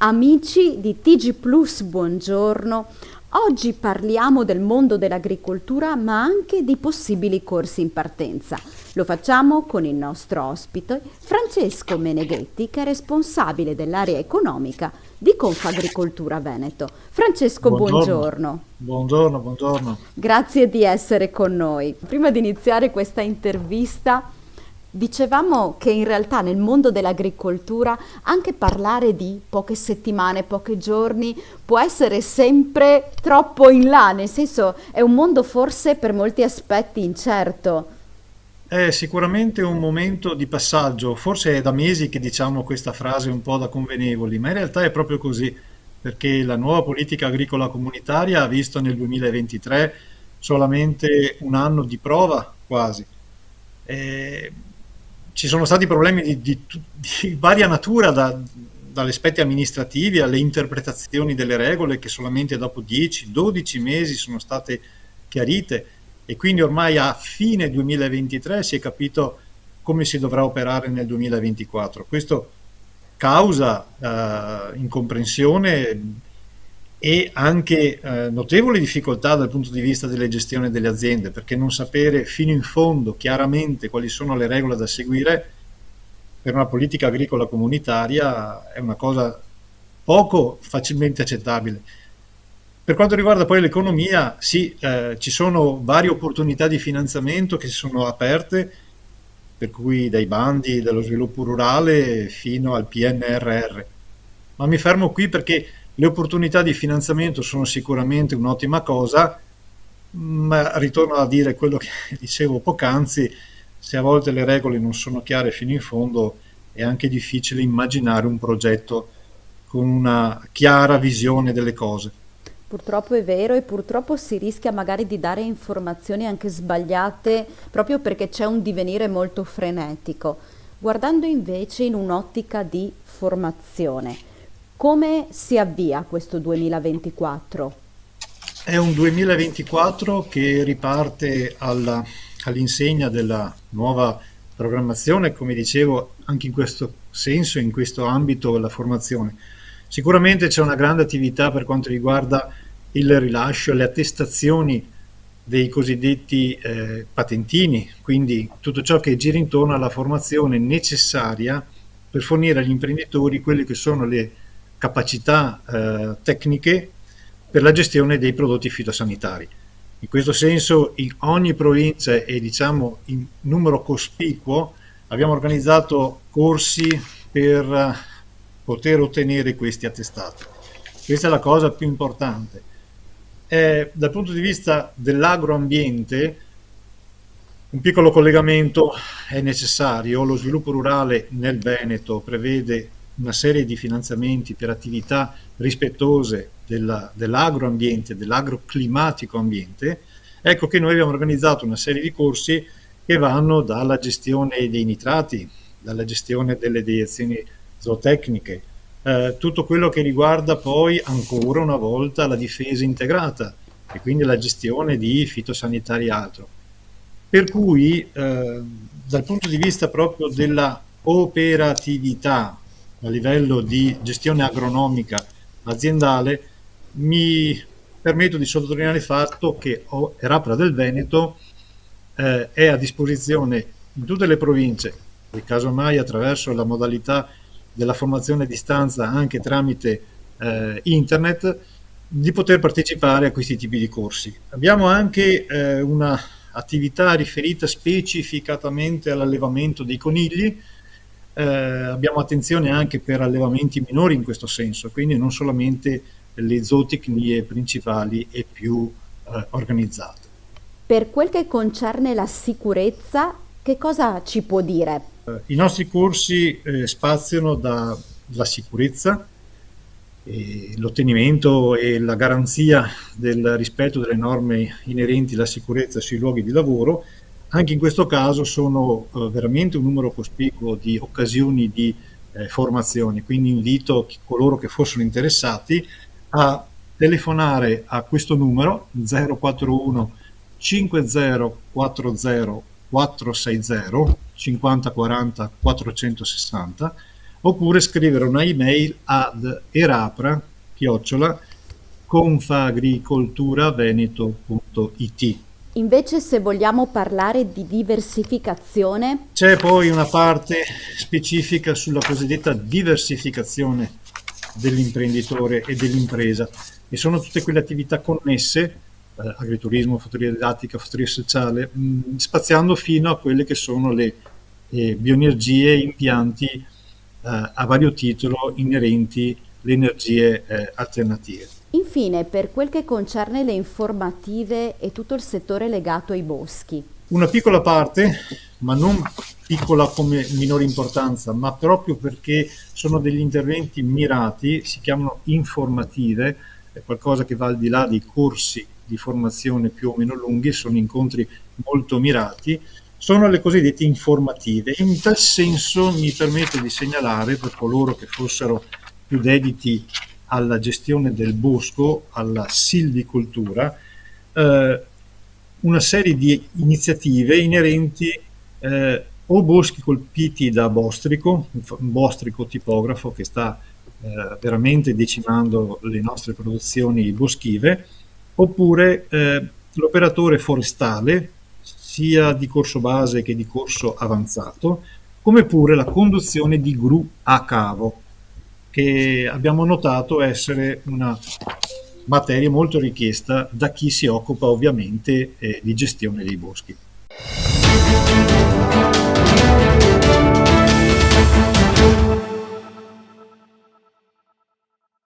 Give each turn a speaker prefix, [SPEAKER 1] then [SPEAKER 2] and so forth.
[SPEAKER 1] Amici di TG Plus, buongiorno. Oggi parliamo del mondo dell'agricoltura, ma anche di possibili corsi in partenza. Lo facciamo con il nostro ospite Francesco Meneghetti, che è responsabile dell'area economica di Confagricoltura Veneto. Francesco,
[SPEAKER 2] Buongiorno,
[SPEAKER 1] buongiorno.
[SPEAKER 2] buongiorno.
[SPEAKER 1] Grazie di essere con noi. Prima di iniziare questa intervista, dicevamo che in realtà nel mondo dell'agricoltura anche parlare di poche settimane, pochi giorni può essere sempre troppo in là, nel senso è un mondo forse per molti aspetti incerto.
[SPEAKER 2] È sicuramente un momento di passaggio, forse è da mesi che diciamo questa frase un po' da convenevoli, ma in realtà è proprio così, perché la nuova politica agricola comunitaria ha visto nel 2023 solamente un anno di prova quasi. E ci sono stati problemi di varia natura, dagli aspetti amministrativi alle interpretazioni delle regole che solamente dopo 10-12 mesi sono state chiarite e quindi ormai a fine 2023 si è capito come si dovrà operare nel 2024. Questo causa incomprensione e anche notevoli difficoltà dal punto di vista della gestione delle aziende, perché non sapere fino in fondo chiaramente quali sono le regole da seguire per una politica agricola comunitaria è una cosa poco facilmente accettabile. Per quanto riguarda poi l'economia, sì, ci sono varie opportunità di finanziamento che si sono aperte, per cui dai bandi dello sviluppo rurale fino al PNRR. Ma mi fermo qui perché le opportunità di finanziamento sono sicuramente un'ottima cosa, ma ritorno a dire quello che dicevo poc'anzi, se a volte le regole non sono chiare fino in fondo è anche difficile immaginare un progetto con una chiara visione delle cose.
[SPEAKER 1] Purtroppo è vero e purtroppo si rischia magari di dare informazioni anche sbagliate proprio perché c'è un divenire molto frenetico. Guardando invece in un'ottica di formazione, come si avvia questo 2024?
[SPEAKER 2] È un 2024 che riparte all'insegna della nuova programmazione, come dicevo, anche in questo senso, in questo ambito della formazione. Sicuramente c'è una grande attività per quanto riguarda il rilascio e le attestazioni dei cosiddetti patentini, quindi tutto ciò che gira intorno alla formazione necessaria per fornire agli imprenditori quelle che sono le capacità tecniche per la gestione dei prodotti fitosanitari. In questo senso, in ogni provincia e diciamo in numero cospicuo abbiamo organizzato corsi per poter ottenere questi attestati. Questa è la cosa più importante. Dal punto di vista dell'agroambiente, un piccolo collegamento è necessario. Lo sviluppo rurale nel Veneto prevede una serie di finanziamenti per attività rispettose dell'agroambiente, dell'agroclimatico ambiente. Ecco che noi abbiamo organizzato una serie di corsi che vanno dalla gestione dei nitrati, dalla gestione delle deiezioni zootecniche, tutto quello che riguarda poi ancora una volta la difesa integrata e quindi la gestione di fitosanitari e altro. Per cui dal punto di vista proprio della operatività a livello di gestione agronomica aziendale, mi permetto di sottolineare il fatto che Erapra del Veneto è a disposizione in tutte le province, e casomai attraverso la modalità della formazione a distanza anche tramite internet, di poter partecipare a questi tipi di corsi. Abbiamo anche una attività riferita specificatamente all'allevamento dei conigli, abbiamo attenzione anche per allevamenti minori in questo senso, quindi non solamente le zootecnie principali e più organizzate.
[SPEAKER 1] Per quel che concerne la sicurezza, che cosa ci può dire?
[SPEAKER 2] I nostri corsi spaziano dalla sicurezza, l'ottenimento e la garanzia del rispetto delle norme inerenti alla sicurezza sui luoghi di lavoro. Anche in questo caso sono veramente un numero cospicuo di occasioni di formazione, quindi invito coloro che fossero interessati a telefonare a questo numero 041 5040 460 50 40 460, oppure scrivere una email ad erapra@confagricolturaveneto.it.
[SPEAKER 1] Invece, se vogliamo parlare di diversificazione,
[SPEAKER 2] C'è poi una parte specifica sulla cosiddetta diversificazione dell'imprenditore e dell'impresa, e sono tutte quelle attività connesse, agriturismo, fattoria didattica, fattoria sociale, spaziando fino a quelle che sono le bioenergie, impianti a vario titolo inerenti alle energie alternative.
[SPEAKER 1] infine, per quel che concerne le informative e tutto il settore legato ai boschi.
[SPEAKER 2] Una piccola parte, ma non piccola come minore importanza, ma proprio perché sono degli interventi mirati, si chiamano informative, è qualcosa che va al di là dei corsi di formazione più o meno lunghi, sono incontri molto mirati, sono le cosiddette informative. In tal senso mi permetto di segnalare, per coloro che fossero più dediti alla gestione del bosco, alla silvicoltura, una serie di iniziative inerenti o boschi colpiti da bostrico, un bostrico tipografo che sta veramente decimando le nostre produzioni boschive, oppure l'operatore forestale, sia di corso base che di corso avanzato, come pure la conduzione di gru a cavo, che abbiamo notato essere una materia molto richiesta da chi si occupa ovviamente di gestione dei boschi.